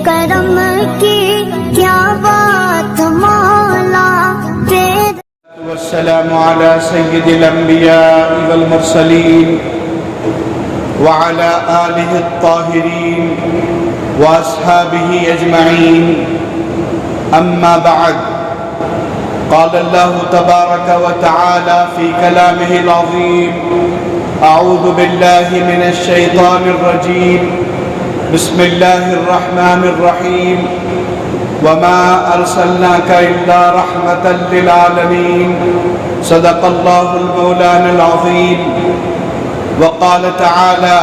کرم کی کیا بات مولا تیرے والسلام على سيد الأنبياء والمرسلين وعلى آله الطاهرين وأصحابه أجمعين أما بعد قال الله تبارك وتعالى في كلامه العظيم أعوذ بالله من الشيطان الرجيم بسم الله الرحمن الرحيم وما أرسلناك إلا رحمة للعالمين صدق الله المولانا العظيم وقال تعالى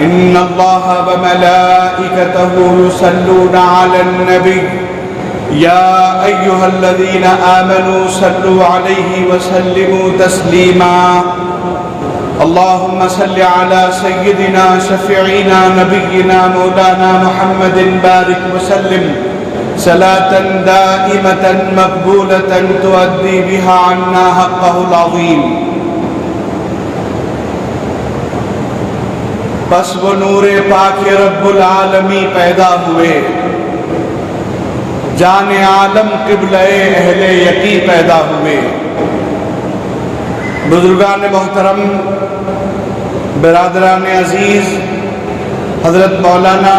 إن الله وملائكته يصلون على النبي يا أيها الذين آمنوا صلوا عليه وسلموا تسليما اللهم صل على سيدنا شفيعنا نبينا مولانا محمد بارك وسلم صلاة دائمة مقبولة تؤدي بها عنا حقه العظيم پس وہ نور پاک رب العالمی پیدا ہوئے جان عالم قبلہ اہل یقی پیدا ہوئے بزرگان محترم برادران عزیز حضرت مولانا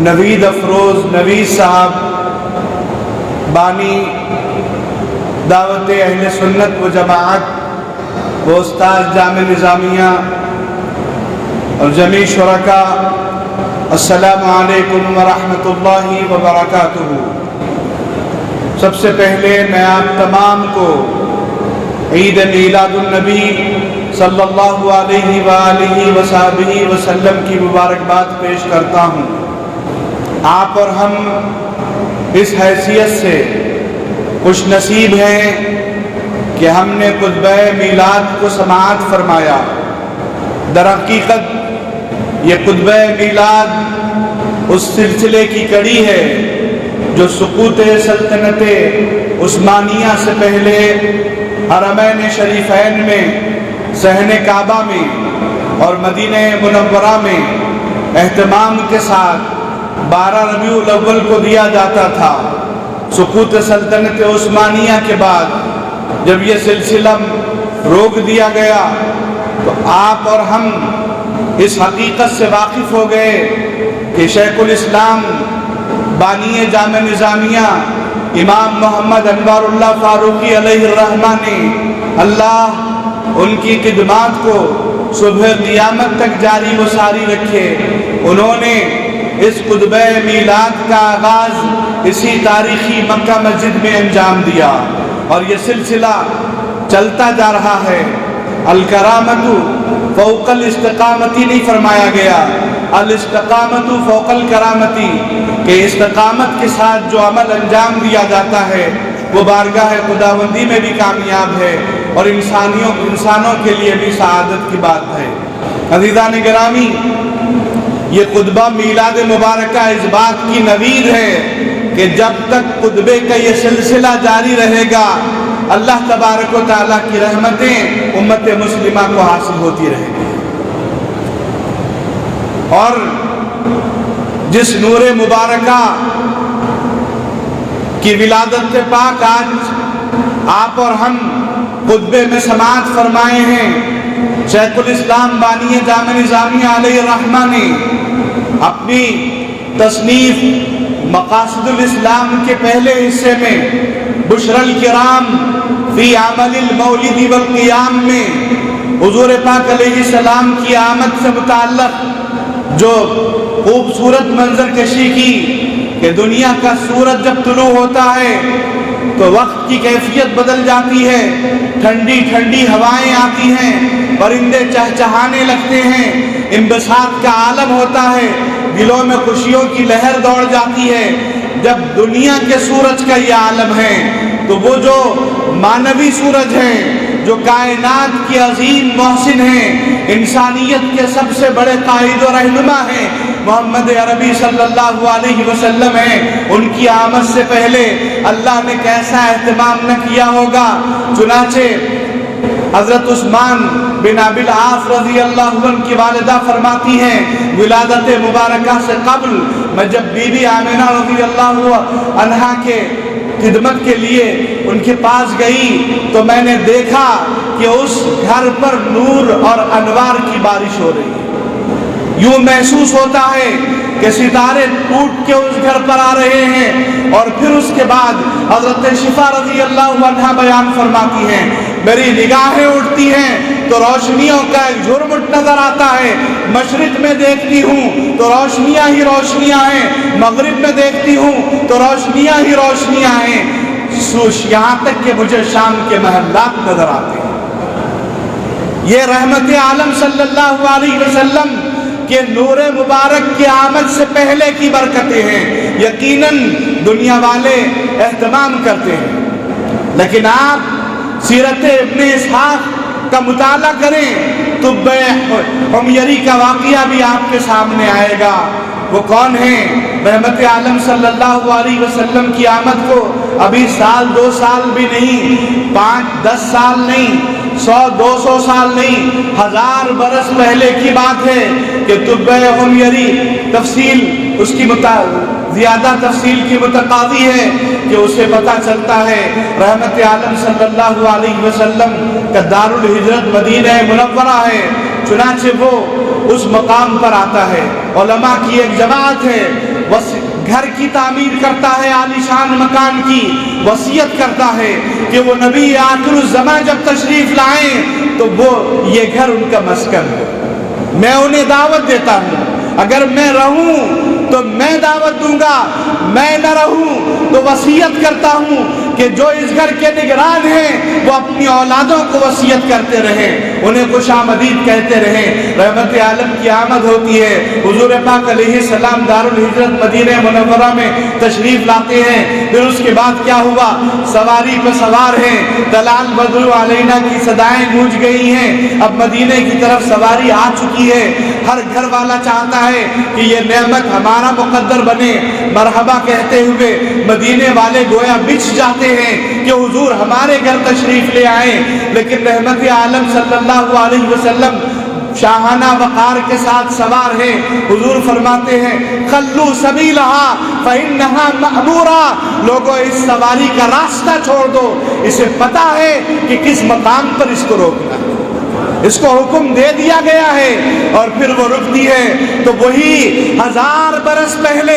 نوید افروز نوید صاحب بانی دعوت اہل سنت و جماعت و استاد جامع نظامیہ اور جمیع شرکا السلام علیکم ورحمۃ اللہ وبرکاتہ۔ سب سے پہلے میں آپ تمام کو عید میلاد النبی صلی اللہ علیہ وآلہ وصحبہ وسلم کی مبارکباد پیش کرتا ہوں۔ آپ اور ہم اس حیثیت سے خوش نصیب ہیں کہ ہم نے خطبہ میلاد کو سماعت فرمایا۔ در حقیقت یہ خطبہ میلاد اس سلسلے کی کڑی ہے جو سقوط سلطنت عثمانیہ سے پہلے حرمین شریفین میں صحن کعبہ میں اور مدینہ منورہ میں اہتمام کے ساتھ 12 ربیع الاول کو دیا جاتا تھا۔ سقوط سلطنت عثمانیہ کے بعد جب یہ سلسلہ روک دیا گیا تو آپ اور ہم اس حقیقت سے واقف ہو گئے کہ شیخ الاسلام بانی جامع نظامیہ امام محمد انوار اللہ فاروقی علیہ الرحمہ نے اللہ ان کی خدمات کو صبح قیامت تک جاری و ساری رکھے۔ انہوں نے اس خطبہ میلاد کا آغاز اسی تاریخی مکہ مسجد میں انجام دیا اور یہ سلسلہ چلتا جا رہا ہے۔ الکرامت فوق الاستقامتی نہیں فرمایا گیا، الاستقامت فوق الکرامتی، کہ استقامت کے ساتھ جو عمل انجام دیا جاتا ہے وہ بارگاہ خداوندی میں بھی کامیاب ہے اور انسانوں کے لیے بھی سعادت کی بات ہے۔ عزیزان گرامی، یہ خطبہ میلاد مبارکہ اس بات کی نوید ہے کہ جب تک خطبے کا یہ سلسلہ جاری رہے گا اللہ تبارک و تعالیٰ کی رحمتیں امت مسلمہ کو حاصل ہوتی رہیں گی۔ اور جس نور مبارکہ کی ولادت سے پاک آج آپ اور ہم خطبے میں سماعت فرمائے ہیں، شیخ الاسلام بانی جامع نظامیہ علیہ الرحمہ نے اپنی تصنیف مقاصد الاسلام کے پہلے حصے میں بشر الکرام فی عمل المولد والقیام میں حضور پاک علیہ السلام کی آمد سے متعلق جو خوبصورت منظر کشی کی کہ دنیا کا سورج جب طلوع ہوتا ہے تو وقت کی کیفیت بدل جاتی ہے، ٹھنڈی ٹھنڈی ہوائیں آتی ہیں، پرندے چہچہانے لگتے ہیں، انبساط کا عالم ہوتا ہے، دلوں میں خوشیوں کی لہر دوڑ جاتی ہے۔ جب دنیا کے سورج کا یہ عالم ہے تو وہ جو مانوی سورج ہیں، جو کائنات کی عظیم محسن ہیں، انسانیت کے سب سے بڑے قائد و رہنما ہیں، محمد عربی صلی اللہ علیہ وسلم ہیں، ان کی آمد سے پہلے اللہ نے کیسا اہتمام نہ کیا ہوگا۔ چنانچہ حضرت عثمان بن ابی العاص رضی اللہ عنہ کی والدہ فرماتی ہیں ولادت مبارکہ سے قبل میں جب بی بی آمنہ رضی اللہ عنہا کے خدمت کے لیے ان کے پاس گئی تو میں نے دیکھا کہ اس گھر پر نور اور انوار کی بارش ہو رہی ہے، یوں محسوس ہوتا ہے کہ ستارے ٹوٹ کے اس گھر پر آ رہے ہیں۔ اور پھر اس کے بعد حضرت شفا رضی اللہ عنہا بیان فرماتی ہیں میری نگاہیں اٹھتی ہیں تو روشنیوں کا ایک جھرمٹ نظر آتا ہے، مشرق میں دیکھتی ہوں تو روشنیاں ہی روشنیاں ہیں، مغرب میں دیکھتی ہوں تو روشنیاں ہی روشنیاں ہیں، یہاں تک کہ مجھے شام کے محلات نظر آتے ہیں۔ یہ رحمت عالم صلی اللہ علیہ وسلم کہ نور مبارک کی آمد سے پہلے کی برکتیں ہیں، یقیناً دنیا والے اہتمام کرتے ہیں، لیکن آپ سیرت ابن اسحاق کا مطالعہ کریں تو حمیری کا واقعہ بھی آپ کے سامنے آئے گا۔ وہ کون ہیں؟ رحمت عالم صلی اللہ علیہ وسلم کی آمد کو ابھی سال 2 سال بھی نہیں، 5-10 سال نہیں، 100-200 سال نہیں، 1000 برس پہلے کی بات ہے کہ طب حمیری تفصیل اس کی زیادہ تفصیل کی متقاضی ہے کہ اسے پتہ چلتا ہے رحمت عالم صلی اللہ علیہ وسلم کا دار الہجرت مدینہ منورہ ہے، چنانچہ وہ اس مقام پر آتا ہے، علماء کی ایک جماعت ہے، گھر کی تعمیر کرتا ہے، عالی شان مکان کی وصیت کرتا ہے کہ وہ نبی آخر الزمان جب تشریف لائیں تو وہ یہ گھر ان کا مسکن ہے، میں انہیں دعوت دیتا ہوں، اگر میں رہوں تو میں دعوت دوں گا، میں نہ رہوں تو وصیت کرتا ہوں کہ جو اس گھر کے نگران ہیں وہ اپنی اولادوں کو وصیت کرتے رہیں، انہیں خوش آمدید کہتے رہیں۔ رحمت عالم کی آمد ہوتی ہے، حضور پاک علیہ السلام دار الہجرت مدینہ منورہ میں تشریف لاتے ہیں، پھر اس کے بعد کیا ہوا؟ سواری پہ سوار ہیں، دلال بدر علینا کی صدائیں گونج گئی ہیں، اب مدینہ کی طرف سواری آ چکی ہے، ہر گھر والا چاہتا ہے کہ یہ نعمت ہمارا مقدر بنے، مرحبا کہتے ہوئے مدینے والے گویا بچھ جاتے ہیں کہ حضور ہمارے گھر تشریف لے آئیں، لیکن رحمت عالم صلی اللہ علیہ وسلم شاہانہ وقار کے ساتھ سوار ہیں، حضور فرماتے ہیں خلو سبیلہا فإنہا مأمورا، لوگوں اس سواری کا راستہ چھوڑ دو، اسے پتا ہے کہ کس مقام پر اس کو روکنا ہے، اس کو حکم دے دیا گیا ہے، اور پھر وہ رکتی ہے تو وہی 1000 برس پہلے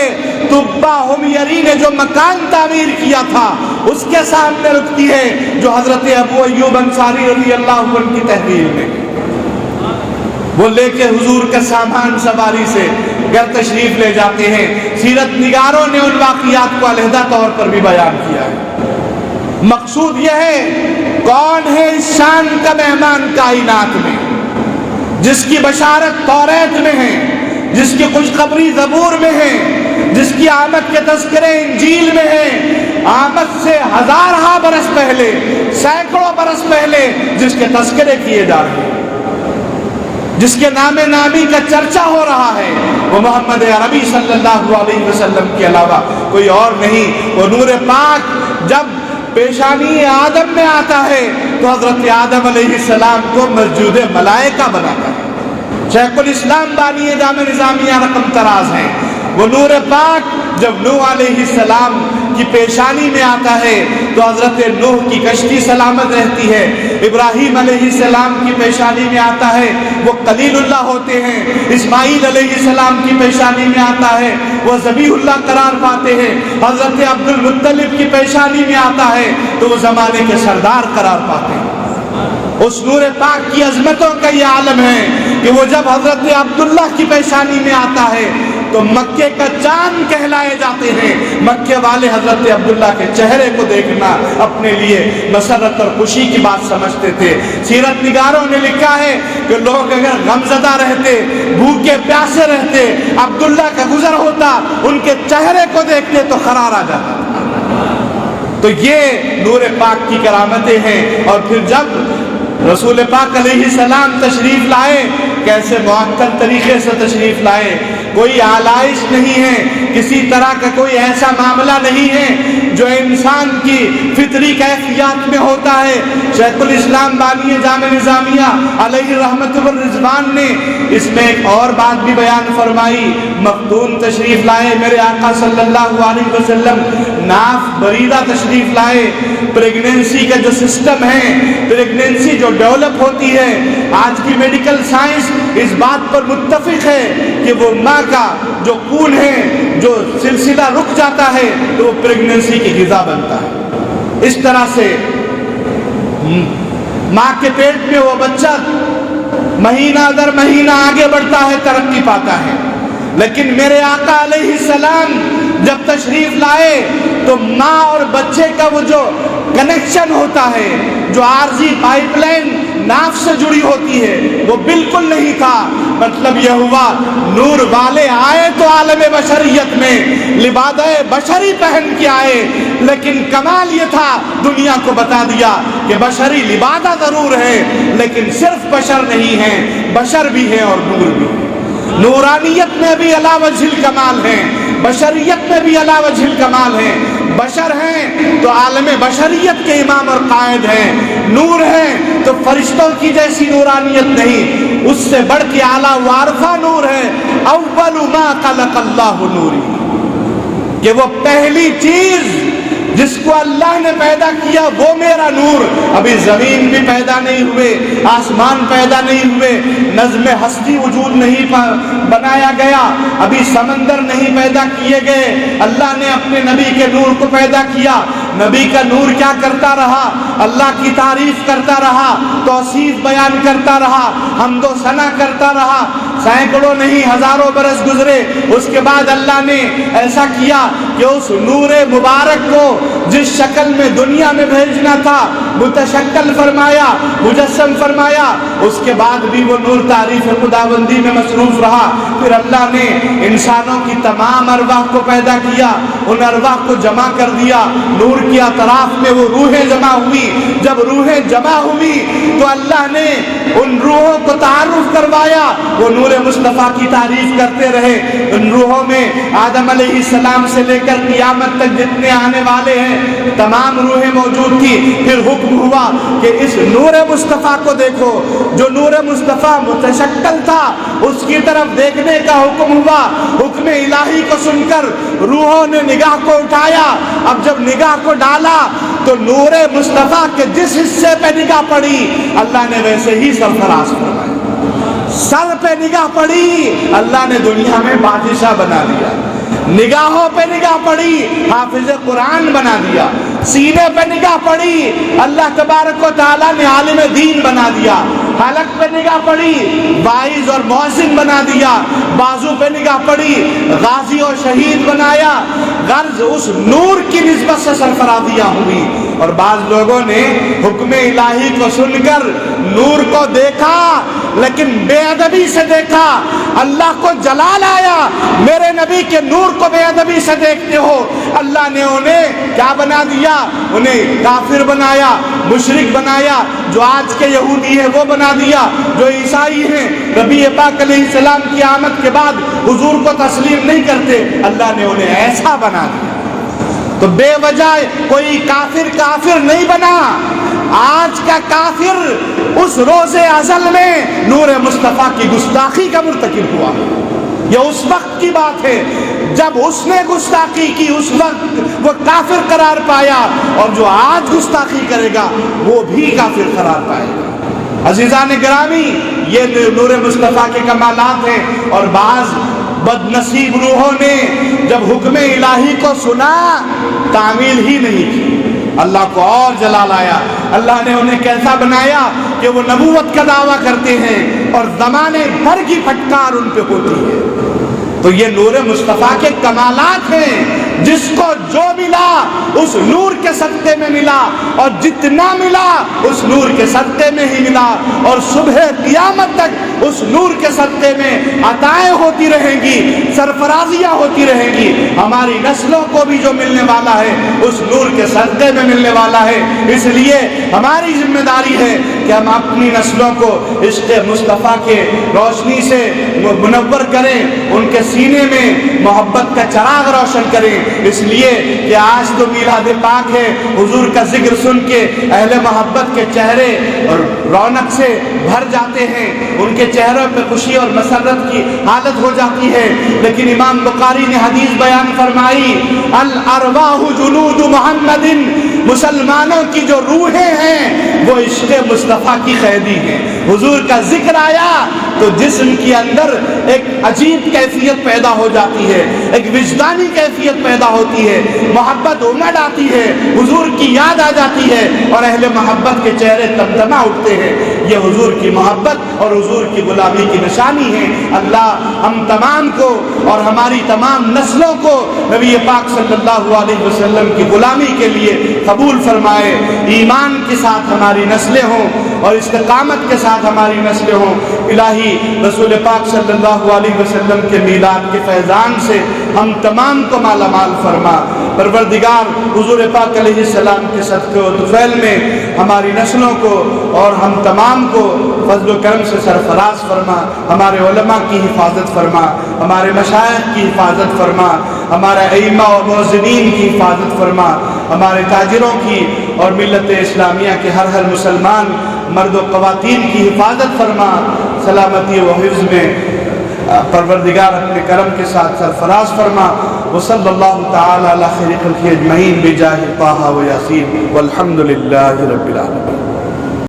طبہ حمیری نے جو مکان تعمیر کیا تھا اس کے سامنے رکتی ہے جو حضرت ابو ایوب انصاری رضی اللہ عنہ کی تحویل میں، وہ لے کے حضور کا سامان سواری سے گھر تشریف لے جاتے ہیں۔ سیرت نگاروں نے ان واقعات کو علیحدہ طور پر بھی بیان کیا ہے۔ مقصود یہ ہے کون ہے اس شان کا مہمان کائنات میں جس کی بشارت توریت میں ہے، جس کی خوشخبری زبور میں ہے، جس کی آمد کے تذکرے انجیل میں ہیں، آمد سے 1000 برس پہلے، سینکڑوں برس پہلے جس کے تذکرے کیے جا رہے ہیں، جس کے نام نامی کا چرچا ہو رہا ہے، وہ محمد عربی صلی اللہ علیہ وسلم کے علاوہ کوئی اور نہیں۔ وہ نور پاک جب پیشانی آدم میں آتا ہے تو حضرت آدم علیہ السلام کو مسجود ملائکہ بناتا ہے۔ شیخ الاسلام بانی جامع نظامیہ رقم طراز ہیں۔ وہ نور پاک جب نوح علیہ السلام کی پیشانی میں آتا ہے تو حضرت نوح کی کشتی سلامت رہتی ہے، ابراہیم علیہ السلام کی پیشانی میں آتا ہے وہ خلیل اللہ ہوتے ہیں، اسماعیل علیہ السلام کی پیشانی میں آتا ہے وہ ذبیح اللہ قرار پاتے ہیں، حضرت عبد المطلب کی پیشانی میں آتا ہے تو وہ زمانے کے سردار قرار پاتے ہیں۔ اس نور پاک کی عظمتوں کا یہ عالم ہے کہ وہ جب حضرت عبداللہ کی پیشانی میں آتا ہے تو مکے کا چاند کہلائے جاتے ہیں۔ مکے والے حضرت عبداللہ کے چہرے کو دیکھنا اپنے لیے مسرت اور خوشی کی بات سمجھتے تھے۔ سیرت نگاروں نے لکھا ہے کہ لوگ اگر غمزدہ رہتے، بھوکے پیاسے رہتے، عبداللہ کا گزر ہوتا، ان کے چہرے کو دیکھتے تو قرار آ جاتا۔ تو یہ نور پاک کی کرامتیں ہیں۔ اور پھر جب رسول پاک علیہ السلام تشریف لائے، کیسے معطل طریقے سے تشریف لائے، کوئی آلائش نہیں ہے، کسی طرح کا کوئی ایسا معاملہ نہیں ہے جو انسان کی فطری کیفیات میں ہوتا ہے شیخ الاسلام بانی جامع نظامیہ علیہ رحمت والرضوان نے اس میں ایک اور بات بھی بیان فرمائی. مختون تشریف لائے میرے آقا صلی اللہ علیہ وسلم، ناف بریدہ تشریف لائے. پریگننسی کا جو سسٹم ہے، پریگننسی جو ڈیولپ ہوتی ہے، آج کی میڈیکل سائنس اس بات پر متفق ہے کہ وہ ماں کا جو خون ہے، جو سلسلہ رک جاتا ہے تو وہ پریگننسی کی غذا بنتا ہے. اس طرح سے ماں کے پیٹ میں وہ بچہ مہینہ در مہینہ آگے بڑھتا ہے، ترقی پاتا ہے. لیکن میرے آقا علیہ السلام جب تشریف لائے تو ماں اور بچے کا وہ جو کنیکشن ہوتا ہے، جو عارضی پائپ لائن ناف سے جڑی ہوتی ہے، وہ بالکل نہیں تھا. مطلب یہ ہوا نور والے آئے تو عالم بشریت میں لباس بشری پہن کے آئے، لیکن کمال یہ تھا دنیا کو بتا دیا کہ بشری لبادہ ضرور ہے لیکن صرف بشر نہیں ہے، بشر بھی ہے اور نور بھی. نورانیت میں بھی علی وجہ الکمال ہے، بشریت میں بھی علی وجہ الکمال ہے. بشر ہیں تو عالم بشریت کے امام اور قائد ہیں، نور ہیں تو فرشتوں کی جیسی نورانیت نہیں، اس سے بڑھ کے اعلیٰ وارفہ نور ہے. اول ما خلق اللہ نوری، کہ وہ پہلی چیز جس کو اللہ نے پیدا کیا وہ میرا نور. ابھی زمین بھی پیدا نہیں ہوئے، آسمان پیدا نہیں ہوئے، نظم ہستی وجود نہیں بنایا گیا، ابھی سمندر نہیں پیدا کیے گئے. اللہ نے اپنے نبی کے نور کو پیدا کیا. نبی کا نور کیا کرتا رہا؟ اللہ کی تعریف کرتا رہا، توصیف بیان کرتا رہا، حمد و ثنا کرتا رہا. سینکڑوں نہیں ہزاروں برس گزرے، اس کے بعد اللہ نے ایسا کیا کہ اس نور مبارک کو جس شکل میں دنیا میں بھیجنا تھا متشکل فرمایا، مجسم فرمایا. اس کے بعد بھی وہ نور تعریف خداوندی میں مصروف رہا. پھر اللہ نے انسانوں کی تمام ارواح کو پیدا کیا، ان ارواح کو جمع کر دیا. نور کی اطراف میں وہ روحیں جمع ہوئی. جب روحیں جمع ہوئی تو اللہ نے ان روحوں کو تعارف کروایا. وہ نور مصطفیٰ کی تعریف کرتے رہے. ان روحوں میں آدم علیہ السلام سے لے کر قیامت تک جتنے آنے والے ہیں تمام روحیں موجود تھی. پھر حکم ہوا کہ اس نور مصطفیٰ کو دیکھو. جو نور مصطفیٰ متشکل تھا اس کی طرف دیکھنے کا حکم ہوا. حکم الہی کو سن کر روحوں نے نگاہ کو اٹھایا. اب جب نگاہ کو ڈالا تو نور مصطفیٰ کے جس حصے پہ نگاہ پڑی اللہ نے ویسے ہی سرفراز فرمایا. سر پہ نگاہ پڑی اللہ نے دنیا میں بادشاہ بنا دیا. نگاہوں پہ نگاہ پڑی حافظ قرآن بنا دیا. سینے پہ نگاہ پڑی اللہ تبارک و تعالیٰ نے عالم دین بنا دیا. حلق پہ نگاہ پڑی واعظ اور محسن بنا دیا. بازو پہ نگاہ پڑی غازی اور شہید بنایا. غرض اس نور کی نسبت سے سرفرازیاں ہوئی. اور بعض لوگوں نے حکم الہی کو سن کر نور کو دیکھا لیکن بے ادبی سے دیکھا. اللہ کو جلال آیا، میرے نبی کے نور کو بے ادبی سے دیکھتے ہو. اللہ نے انہیں کیا بنا دیا؟ انہیں کافر بنایا، مشرک بنایا. جو آج کے یہودی ہیں وہ بنا دیا، جو عیسائی ہیں نبی پاک علیہ السلام کی آمد کے بعد حضور کو تسلیم نہیں کرتے، اللہ نے انہیں ایسا بنا دیا. تو بے وجہ کوئی کافر نہیں بنا. آج کا کافر اس روز ازل میں نور مصطفیٰ کی گستاخی کا مرتکب ہوا. یہ اس وقت کی بات ہے جب اس نے گستاخی کی، اس وقت وہ کافر قرار پایا. اور جو آج گستاخی کرے گا وہ بھی کافر قرار پائے گا. عزیزان گرامی، یہ نور مصطفیٰ کے کمالات ہیں. اور بعض بد نصیب روحوں نے جب حکم الہی کو سنا تعمیل ہی نہیں کی. اللہ کو اور جلال آیا. اللہ نے انہیں کیسا بنایا کہ وہ نبوت کا دعویٰ کرتے ہیں اور زمانے بھر کی پھٹکار ان پہ ہوتی ہے. تو یہ نور مصطفیٰ کے کمالات ہیں. جس کو جو ملا اس نور کے صدقے میں ملا، اور جتنا ملا اس نور کے صدقے میں ہی ملا. اور صبح قیامت تک اس نور کے صدقے میں عطائیں ہوتی رہیں گی، سرفرازیاں ہوتی رہیں گی. ہماری نسلوں کو بھی جو ملنے والا ہے اس نور کے صدقے میں ملنے والا ہے. اس لیے ہماری ذمہ داری ہے کہ ہم اپنی نسلوں کو عشق مصطفیٰ کے روشنی سے منور کریں، ان کے سینے میں محبت کا چراغ روشن کریں. اس لیے کہ آج تو میلاد پاک ہے، حضور کا ذکر سن کے اہل محبت کے چہرے اور رونق سے بھر جاتے ہیں، ان کے چہروں پہ خوشی اور مسرت کی حالت ہو جاتی ہے۔ لیکن امام بخاری نے حدیث بیان فرمائی، الارواح جنود محمد، مسلمانوں کی جو روحیں ہیں وہ عشق مصطفیٰ کی قیدی ہیں۔ حضور کا ذکر آیا تو جسم کے اندر ایک عجیب کیفیت پیدا ہو جاتی ہے، ایک وجدانی کیفیت پیدا ہوتی ہے، محبت امڑ آتی ہے، حضور کی یاد آ جاتی ہے اور اہل محبت کے چہرے تمتما اٹھتے ہیں۔ یہ حضور کی محبت اور حضور کی غلامی کی نشانی ہے۔ اللہ ہم تمام کو اور ہماری تمام نسلوں کو نبی پاک صلی اللہ علیہ وسلم کی غلامی کے لیے قبول فرمائے، ایمان کے ساتھ ہماری نسلیں ہوں اور استقامت کے ساتھ ہماری نسلیں ہوں۔ الہی رسول پاک صلی اللہ علیہ وسلم کے میلاد کے فیضان سے ہم تمام کو مالا مال فرما۔ پروردگار حضور پاک علیہ السلام کے صدقے و طفیل میں ہماری نسلوں کو اور ہم تمام کو فضل و کرم سے سرفراز فرما، ہمارے علماء کی حفاظت فرما، ہمارے مشائخ کی حفاظت فرما، ہمارے ائمہ و مؤذنین کی حفاظت فرما، ہمارے تاجروں کی اور ملت اسلامیہ کے ہر مسلمان مرد و خواتین کی حفاظت فرما، سلامتی و حفظ میں پروردگار اپنے کرم کے ساتھ سرفراز فرما۔ وصلی اللہ تعالی علی خیر خلقہ اجمعین بجاہ طٰہٰ و یاسین والحمد للہ رب العالمین۔